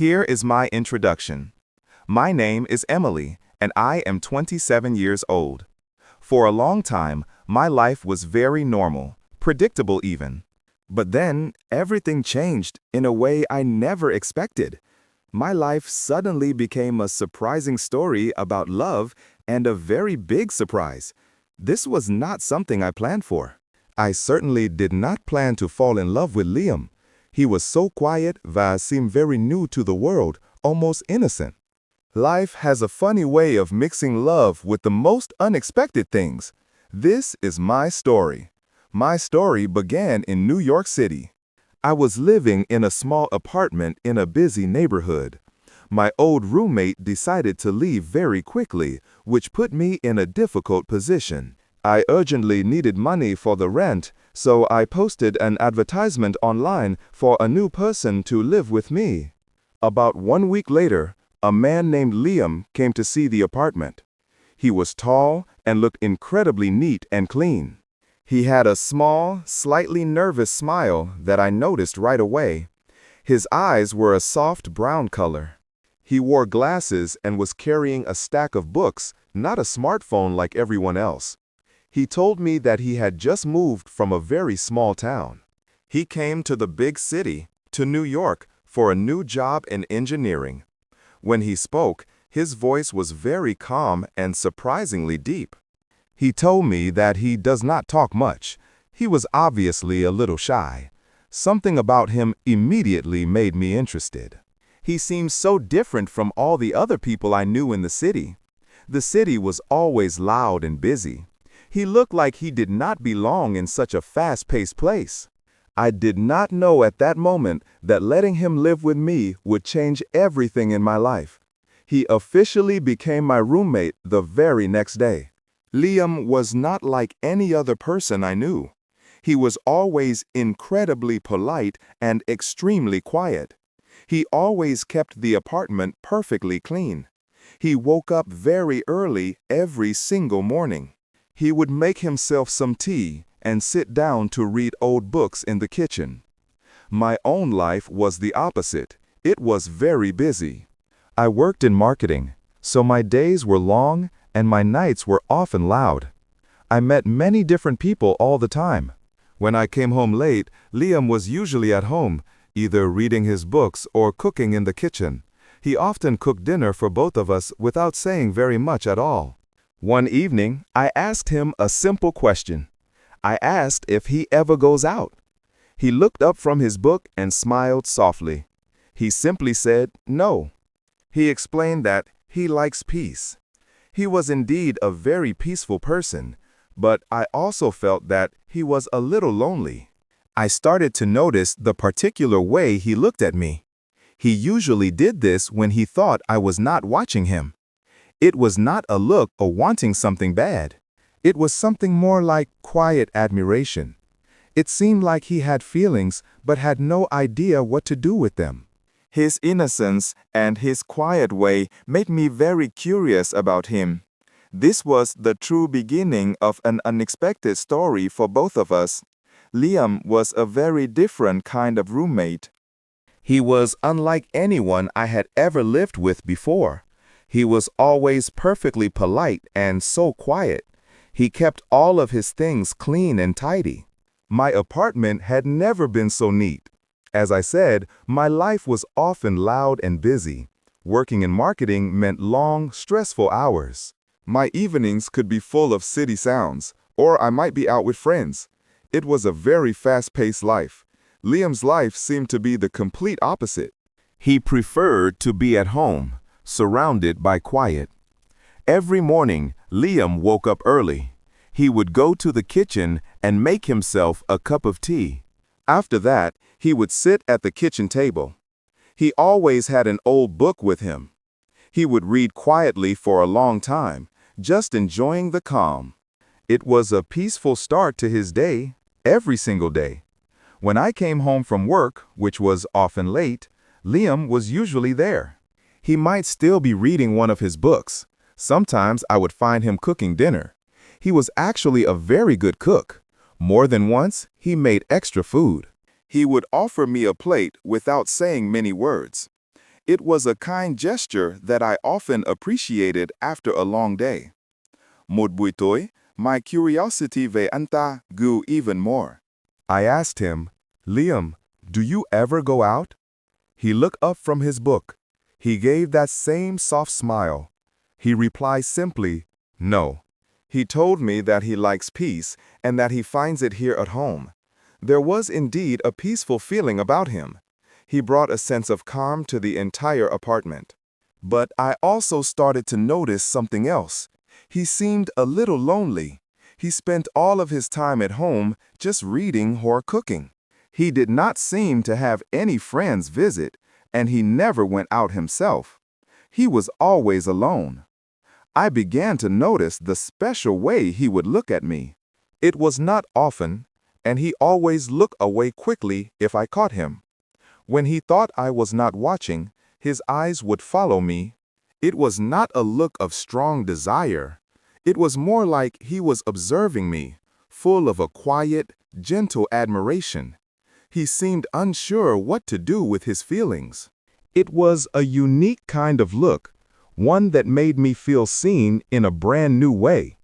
Here is my introduction. My name is Emily, and I am 27 years old. For a long time, my life was very normal, predictable even. But then, everything changed in a way I never expected. My life suddenly became a surprising story about love, and a very big surprise. This was not something I planned for. I certainly did not plan to fall in love with Liam. He was so quiet that seemed very new to the world, almost innocent. Life has a funny way of mixing love with the most unexpected things. This is my story. My story began in New York City. I was living in a small apartment in a busy neighborhood. My old roommate decided to leave very quickly, which put me in a difficult position. I urgently needed money for the rent, so I posted an advertisement online for a new person to live with me. About 1 week later, a man named Liam came to see the apartment. He was tall and looked incredibly neat and clean. He had a small, slightly nervous smile that I noticed right away. His eyes were a soft brown color. He wore glasses and was carrying a stack of books, not a smartphone like everyone else. He told me that he had just moved from a very small town. He came to the big city, to New York, for a new job in engineering. When he spoke, his voice was very calm and surprisingly deep. He told me that he does not talk much. He was obviously a little shy. Something about him immediately made me interested. He seemed so different from all the other people I knew in the city. The city was always loud and busy. He looked like he did not belong in such a fast-paced place. I did not know at that moment that letting him live with me would change everything in my life. He officially became my roommate the very next day. Liam was not like any other person I knew. He was always incredibly polite and extremely quiet. He always kept the apartment perfectly clean. He woke up very early every single morning. He would make himself some tea and sit down to read old books in the kitchen. My own life was the opposite. It was very busy. I worked in marketing, so my days were long and my nights were often loud. I met many different people all the time. When I came home late, Liam was usually at home, either reading his books or cooking in the kitchen. He often cooked dinner for both of us without saying very much at all. One evening, I asked him a simple question. I asked if he ever goes out. He looked up from his book and smiled softly. He simply said no. He explained that he likes peace. He was indeed a very peaceful person, but I also felt that he was a little lonely. I started to notice the particular way he looked at me. He usually did this when he thought I was not watching him. It was not a look or wanting something bad. It was something more like quiet admiration. It seemed like he had feelings but had no idea what to do with them. His innocence and his quiet way made me very curious about him. This was the true beginning of an unexpected story for both of us. Liam was a very different kind of roommate. He was unlike anyone I had ever lived with before. He was always perfectly polite and so quiet. He kept all of his things clean and tidy. My apartment had never been so neat. As I said, my life was often loud and busy. Working in marketing meant long, stressful hours. My evenings could be full of city sounds, or I might be out with friends. It was a very fast-paced life. Liam's life seemed to be the complete opposite. He preferred to be at home, surrounded by quiet. Every morning, Liam woke up early. He would go to the kitchen and make himself a cup of tea. After that, he would sit at the kitchen table. He always had an old book with him. He would read quietly for a long time, just enjoying the calm. It was a peaceful start to his day, every single day. When I came home from work, which was often late, Liam was usually there. He might still be reading one of his books. Sometimes I would find him cooking dinner. He was actually a very good cook. More than once, he made extra food. He would offer me a plate without saying many words. It was a kind gesture that I often appreciated after a long day. Một buổi tối, my curiosity về anh ta grew even more. I asked him, Liam, do you ever go out? He looked up from his book. He gave that same soft smile. He replied simply, no. He told me that he likes peace and that he finds it here at home. There was indeed a peaceful feeling about him. He brought a sense of calm to the entire apartment. But I also started to notice something else. He seemed a little lonely. He spent all of his time at home just reading or cooking. He did not seem to have any friends visit, and he never went out himself. He was always alone. I began to notice the special way he would look at me. It was not often, and he always looked away quickly if I caught him. When he thought I was not watching, his eyes would follow me. It was not a look of strong desire. It was more like he was observing me, full of a quiet, gentle admiration. He seemed unsure what to do with his feelings. It was a unique kind of look, one that made me feel seen in a brand new way.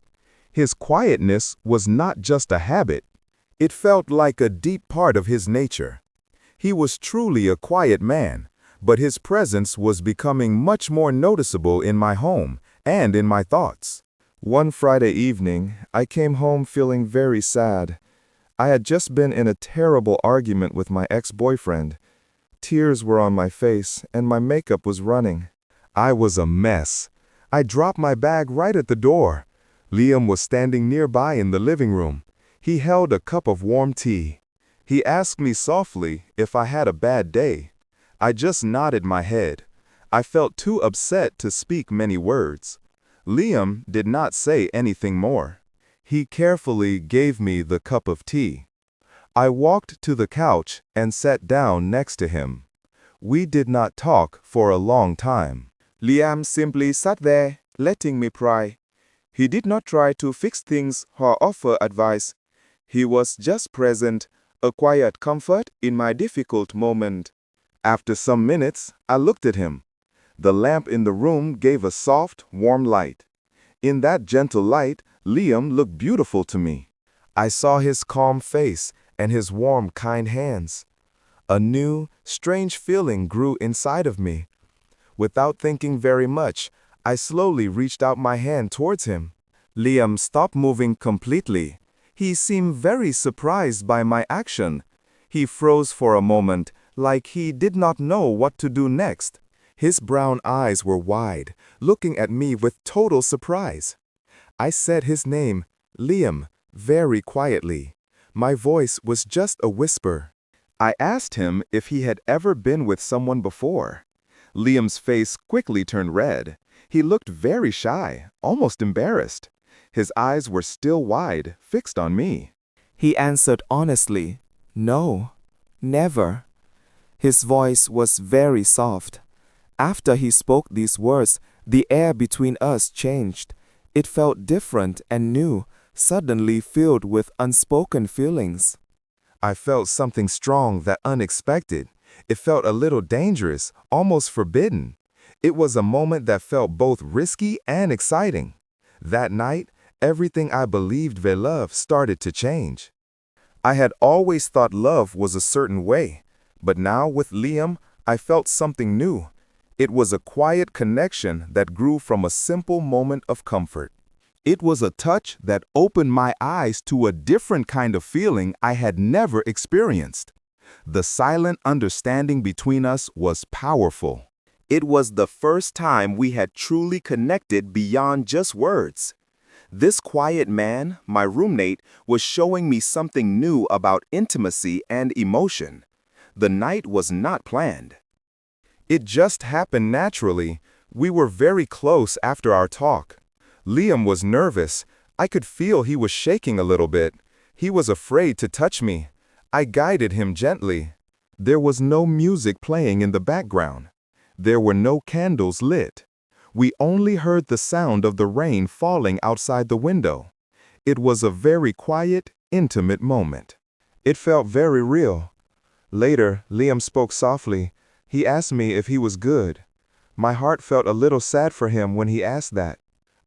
His quietness was not just a habit. It felt like a deep part of his nature. He was truly a quiet man, but his presence was becoming much more noticeable in my home and in my thoughts. One Friday evening, I came home feeling very sad. I had just been in a terrible argument with my ex-boyfriend. Tears were on my face, and my makeup was running. I was a mess. I dropped my bag right at the door. Liam was standing nearby in the living room. He held a cup of warm tea. He asked me softly if I had a bad day. I just nodded my head. I felt too upset to speak many words. Liam did not say anything more. He carefully gave me the cup of tea. I walked to the couch and sat down next to him. We did not talk for a long time. Liam simply sat there, letting me cry. He did not try to fix things or offer advice. He was just present, a quiet comfort in my difficult moment. After some minutes, I looked at him. The lamp in the room gave a soft, warm light. In that gentle light, Liam looked beautiful to me. I saw his calm face and his warm, kind hands. A new, strange feeling grew inside of me. Without thinking very much, I slowly reached out my hand towards him. Liam stopped moving completely. He seemed very surprised by my action. He froze for a moment, like he did not know what to do next. His brown eyes were wide, looking at me with total surprise. I said his name, Liam, very quietly. My voice was just a whisper. I asked him if he had ever been with someone before. Liam's face quickly turned red. He looked very shy, almost embarrassed. His eyes were still wide, fixed on me. He answered honestly, "No, never." His voice was very soft. After he spoke these words, the air between us changed. It felt different and new, suddenly filled with unspoken feelings. I felt something strong that unexpected. It felt a little dangerous, almost forbidden. It was a moment that felt both risky and exciting. That night, everything I believed về love started to change. I had always thought love was a certain way, but now with Liam, I felt something new. It was a quiet connection that grew from a simple moment of comfort. It was a touch that opened my eyes to a different kind of feeling I had never experienced. The silent understanding between us was powerful. It was the first time we had truly connected beyond just words. This quiet man, my roommate, was showing me something new about intimacy and emotion. The night was not planned. It just happened naturally. We were very close after our talk. Liam was nervous. I could feel he was shaking a little bit. He was afraid to touch me. I guided him gently. There was no music playing in the background. There were no candles lit. We only heard the sound of the rain falling outside the window. It was a very quiet, intimate moment. It felt very real. Later, Liam spoke softly, He asked me if he was good. My heart felt a little sad for him when he asked that.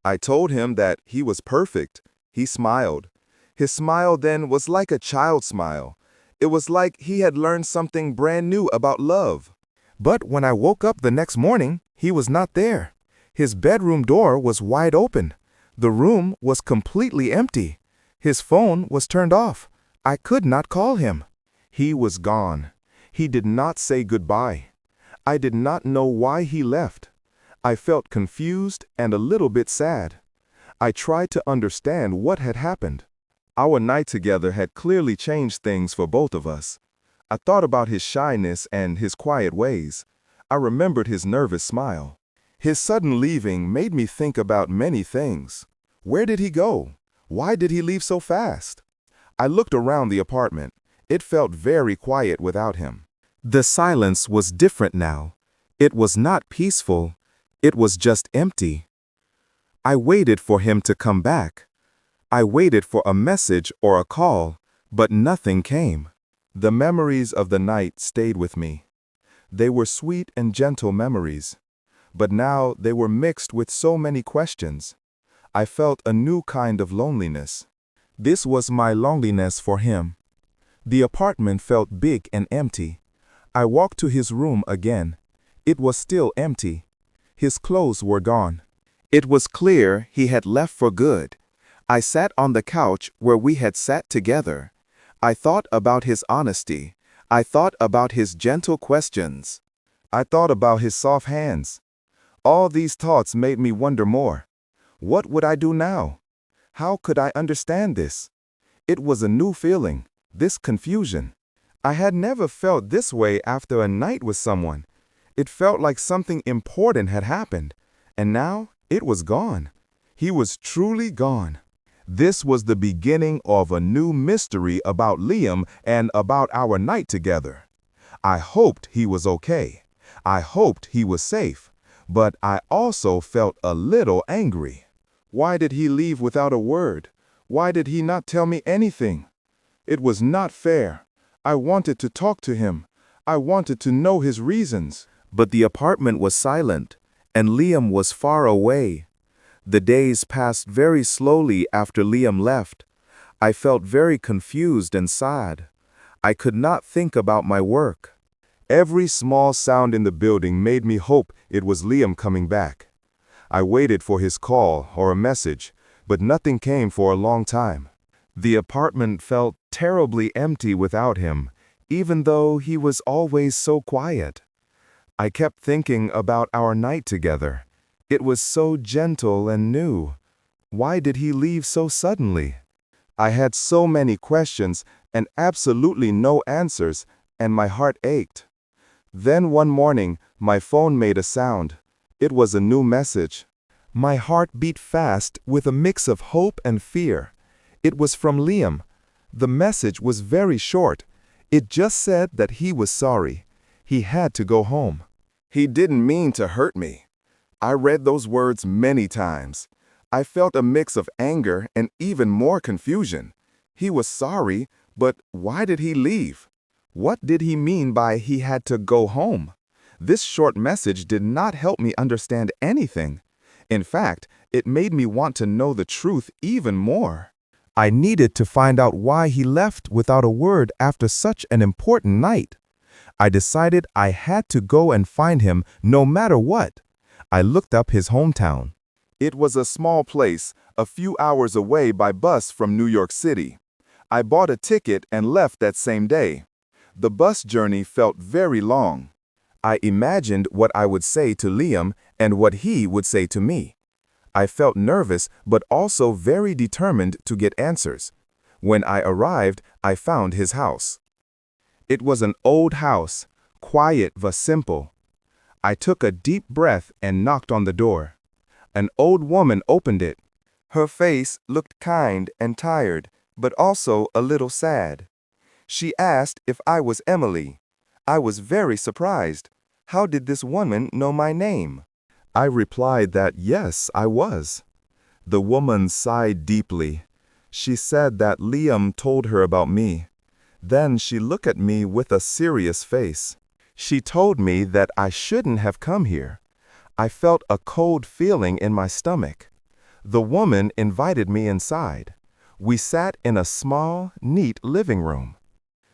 I told him that he was perfect. He smiled. His smile then was like a child's smile. It was like he had learned something brand new about love. But when I woke up the next morning, he was not there. His bedroom door was wide open. The room was completely empty. His phone was turned off. I could not call him. He was gone. He did not say goodbye. I did not know why he left. I felt confused and a little bit sad. I tried to understand what had happened. Our night together had clearly changed things for both of us. I thought about his shyness and his quiet ways. I remembered his nervous smile. His sudden leaving made me think about many things. Where did he go? Why did he leave so fast? I looked around the apartment. It felt very quiet without him. The silence was different now. It was not peaceful. It was just empty. I waited for him to come back. I waited for a message or a call, but nothing came. The memories of the night stayed with me. They were sweet and gentle memories, but now they were mixed with so many questions. I felt a new kind of loneliness. This was my loneliness for him. The apartment felt big and empty. I walked to his room again. It was still empty. His clothes were gone. It was clear he had left for good. I sat on the couch where we had sat together. I thought about his honesty. I thought about his gentle questions. I thought about his soft hands. All these thoughts made me wonder more. What would I do now? How could I understand this? It was a new feeling, this confusion. I had never felt this way after a night with someone. It felt like something important had happened, and now it was gone. He was truly gone. This was the beginning of a new mystery about Liam and about our night together. I hoped he was okay. I hoped he was safe, but I also felt a little angry. Why did he leave without a word? Why did he not tell me anything? It was not fair. I wanted to talk to him. I wanted to know his reasons. But the apartment was silent, and Liam was far away. The days passed very slowly after Liam left. I felt very confused and sad. I could not think about my work. Every small sound in the building made me hope it was Liam coming back. I waited for his call or a message, but nothing came for a long time. The apartment felt terribly empty without him, even though he was always so quiet. I kept thinking about our night together. It was so gentle and new. Why did he leave so suddenly? I had so many questions and absolutely no answers, and my heart ached. Then one morning, my phone made a sound. It was a new message. My heart beat fast with a mix of hope and fear. It was from Liam. The message was very short. It just said that he was sorry. He had to go home. He didn't mean to hurt me. I read those words many times. I felt a mix of anger and even more confusion. He was sorry, but why did he leave? What did he mean by he had to go home? This short message did not help me understand anything. In fact, it made me want to know the truth even more. I needed to find out why he left without a word after such an important night. I decided I had to go and find him no matter what. I looked up his hometown. It was a small place, a few hours away by bus from New York City. I bought a ticket and left that same day. The bus journey felt very long. I imagined what I would say to Liam and what he would say to me. I felt nervous but also very determined to get answers. When I arrived, I found his house. It was an old house, quiet but simple. I took a deep breath and knocked on the door. An old woman opened it. Her face looked kind and tired, but also a little sad. She asked if I was Emily. I was very surprised. How did this woman know my name? I replied that yes, I was. The woman sighed deeply. She said that Liam told her about me. Then she looked at me with a serious face. She told me that I shouldn't have come here. I felt a cold feeling in my stomach. The woman invited me inside. We sat in a small, neat living room.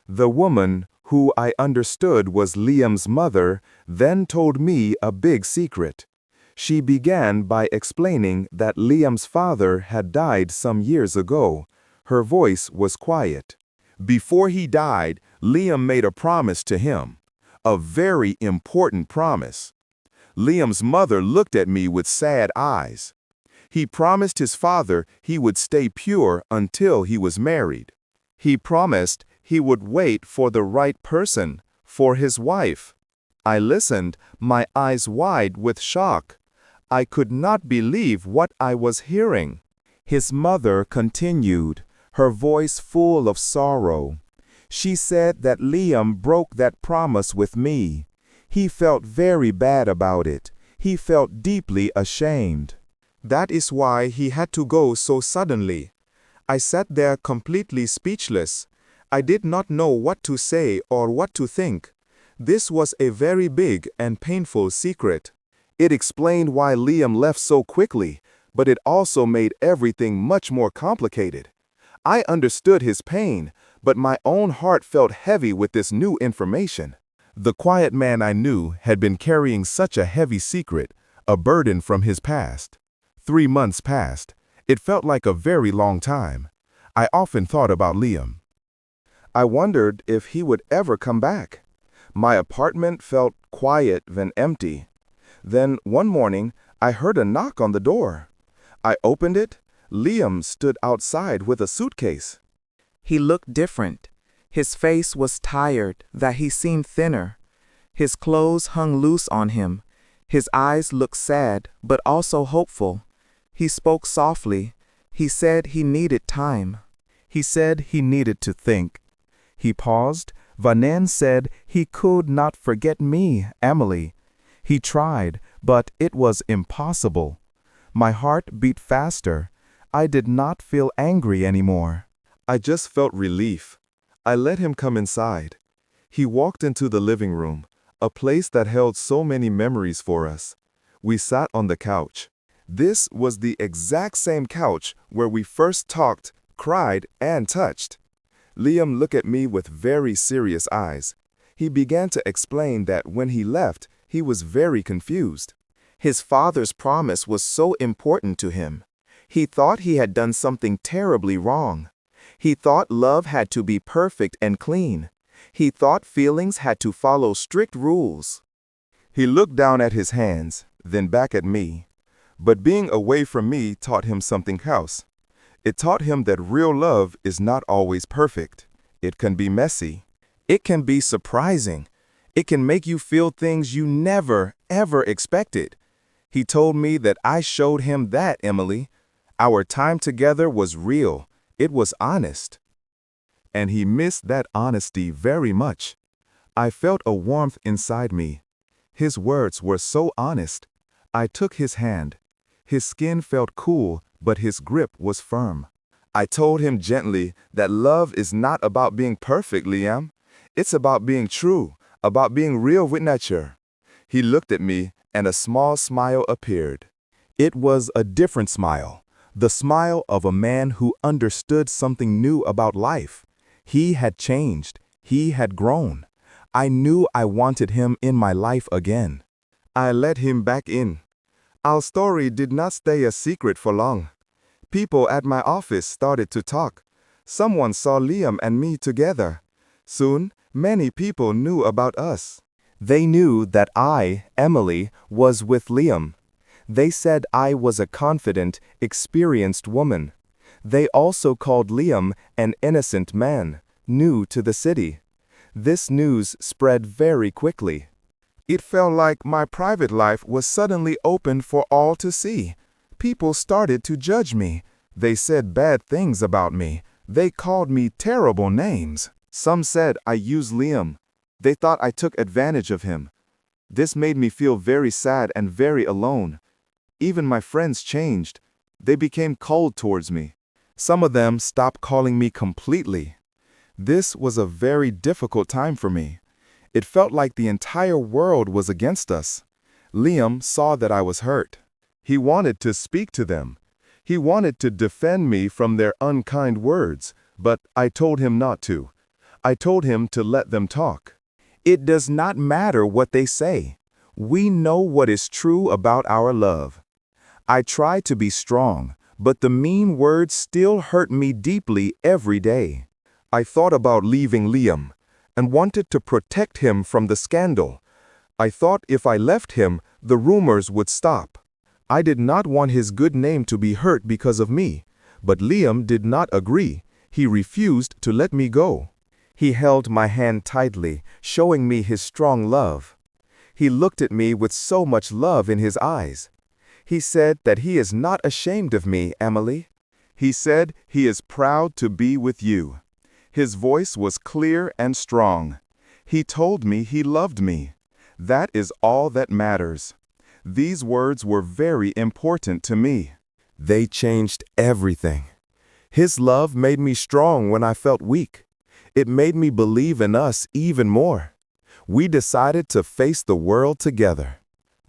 The woman, who I understood was Liam's mother, then told me a big secret. She began by explaining that Liam's father had died some years ago. Her voice was quiet. Before he died, Liam made a promise to him. A very important promise. Liam's mother looked at me with sad eyes. He promised his father he would stay pure until he was married. He promised he would wait for the right person, for his wife. I listened, my eyes wide with shock. I could not believe what I was hearing. His mother continued, her voice full of sorrow. She said that Liam broke that promise with me. He felt very bad about it. He felt deeply ashamed. That is why he had to go so suddenly. I sat there completely speechless. I did not know what to say or what to think. This was a very big and painful secret. It explained why Liam left so quickly, but it also made everything much more complicated. I understood his pain, but my own heart felt heavy with this new information. The quiet man I knew had been carrying such a heavy secret, a burden from his past. 3 months passed. It felt like a very long time. I often thought about Liam. I wondered if he would ever come back. My apartment felt quiet and empty. Then one morning, I heard a knock on the door. I opened it. Liam stood outside with a suitcase. He looked different. His face was tired, that he seemed thinner. His clothes hung loose on him. His eyes looked sad, but also hopeful. He spoke softly. He said he needed time. He said he needed to think. He paused. Vanen said he could not forget me, Emily. He tried, but it was impossible. My heart beat faster. I did not feel angry anymore. I just felt relief. I let him come inside. He walked into the living room, a place that held so many memories for us. We sat on the couch. This was the exact same couch where we first talked, cried, and touched. Liam looked at me with very serious eyes. He began to explain that when he left, he was very confused. His father's promise was so important to him. He thought he had done something terribly wrong. He thought love had to be perfect and clean. He thought feelings had to follow strict rules. He looked down at his hands, then back at me. But being away from me taught him something else. It taught him that real love is not always perfect. It can be messy. It can be surprising. It can make you feel things you never, ever expected. He told me that I showed him that, Emily. Our time together was real. It was honest. And he missed that honesty very much. I felt a warmth inside me. His words were so honest. I took his hand. His skin felt cool, but his grip was firm. I told him gently that love is not about being perfect, Liam. It's about being true, about being real with nature. He looked at me, and a small smile appeared. It was a different smile, the smile of a man who understood something new about life. He had changed. He had grown. I knew I wanted him in my life again. I let him back in. Our story did not stay a secret for long. People at my office started to talk. Someone saw Liam and me together. Soon, many people knew about us. They knew that I, Emily, was with Liam. They said I was a confident, experienced woman. They also called Liam an innocent man, new to the city. This news spread very quickly. It felt like my private life was suddenly open for all to see. People started to judge me. They said bad things about me. They called me terrible names. Some said I used Liam. They thought I took advantage of him. This made me feel very sad and very alone. Even my friends changed. They became cold towards me. Some of them stopped calling me completely. This was a very difficult time for me. It felt like the entire world was against us. Liam saw that I was hurt. He wanted to speak to them. He wanted to defend me from their unkind words, but I told him not to. I told him to let them talk. It does not matter what they say. We know what is true about our love. I tried to be strong, but the mean words still hurt me deeply every day. I thought about leaving Liam and wanted to protect him from the scandal. I thought if I left him, the rumors would stop. I did not want his good name to be hurt because of me, but Liam did not agree. He refused to let me go. He held my hand tightly, showing me his strong love. He looked at me with so much love in his eyes. He said that he is not ashamed of me, Emily. He said he is proud to be with you. His voice was clear and strong. He told me he loved me. That is all that matters. These words were very important to me. They changed everything. His love made me strong when I felt weak. It made me believe in us even more. We decided to face the world together.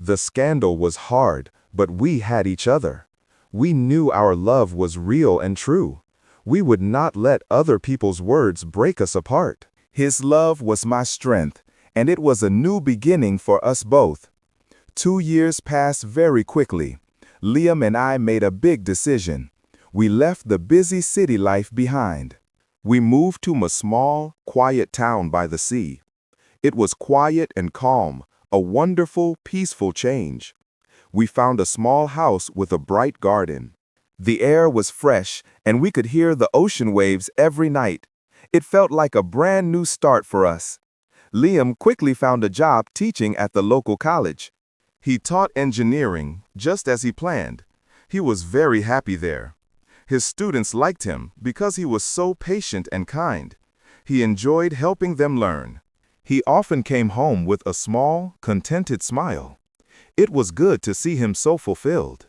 The scandal was hard, but we had each other. We knew our love was real and true. We would not let other people's words break us apart. His love was my strength, and it was a new beginning for us both. 2 years passed very quickly. Liam and I made a big decision. We left the busy city life behind. We moved to a small, quiet town by the sea. It was quiet and calm, a wonderful, peaceful change. We found a small house with a bright garden. The air was fresh, and we could hear the ocean waves every night. It felt like a brand new start for us. Liam quickly found a job teaching at the local college. He taught engineering, just as he planned. He was very happy there. His students liked him because he was so patient and kind. He enjoyed helping them learn. He often came home with a small, contented smile. It was good to see him so fulfilled.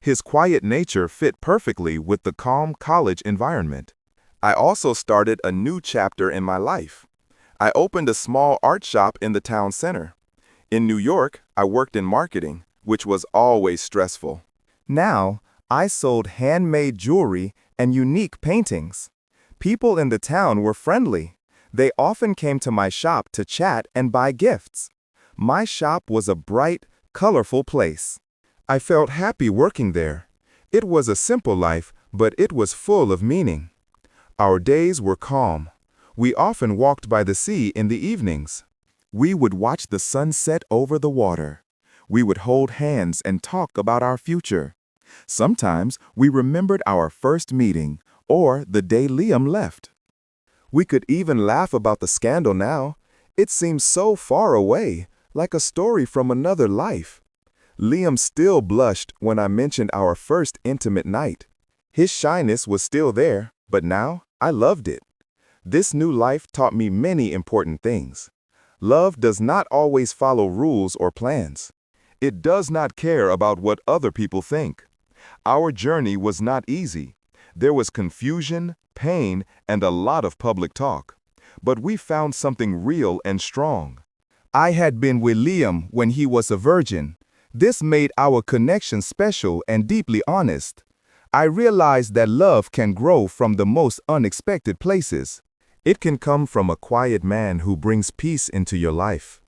His quiet nature fit perfectly with the calm college environment. I also started a new chapter in my life. I opened a small art shop in the town center. In New York, I worked in marketing, which was always stressful. Now, I sold handmade jewelry and unique paintings. People in the town were friendly. They often came to my shop to chat and buy gifts. My shop was a bright, colorful place. I felt happy working there. It was a simple life, but it was full of meaning. Our days were calm. We often walked by the sea in the evenings. We would watch the sun set over the water. We would hold hands and talk about our future. Sometimes we remembered our first meeting or the day Liam left. We could even laugh about the scandal now. It seems so far away, like a story from another life. Liam still blushed when I mentioned our first intimate night. His shyness was still there, but now I loved it. This new life taught me many important things. Love does not always follow rules or plans. It does not care about what other people think. Our journey was not easy. There was confusion, pain, and a lot of public talk. But we found something real and strong. I had been with Liam when he was a virgin. This made our connection special and deeply honest. I realized that love can grow from the most unexpected places. It can come from a quiet man who brings peace into your life.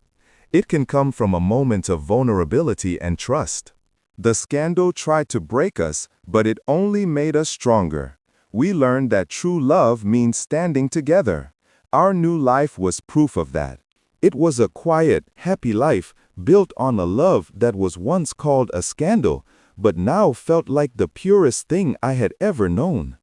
It can come from a moment of vulnerability and trust. The scandal tried to break us, but it only made us stronger. We learned that true love means standing together. Our new life was proof of that. It was a quiet, happy life built on a love that was once called a scandal, but now felt like the purest thing I had ever known.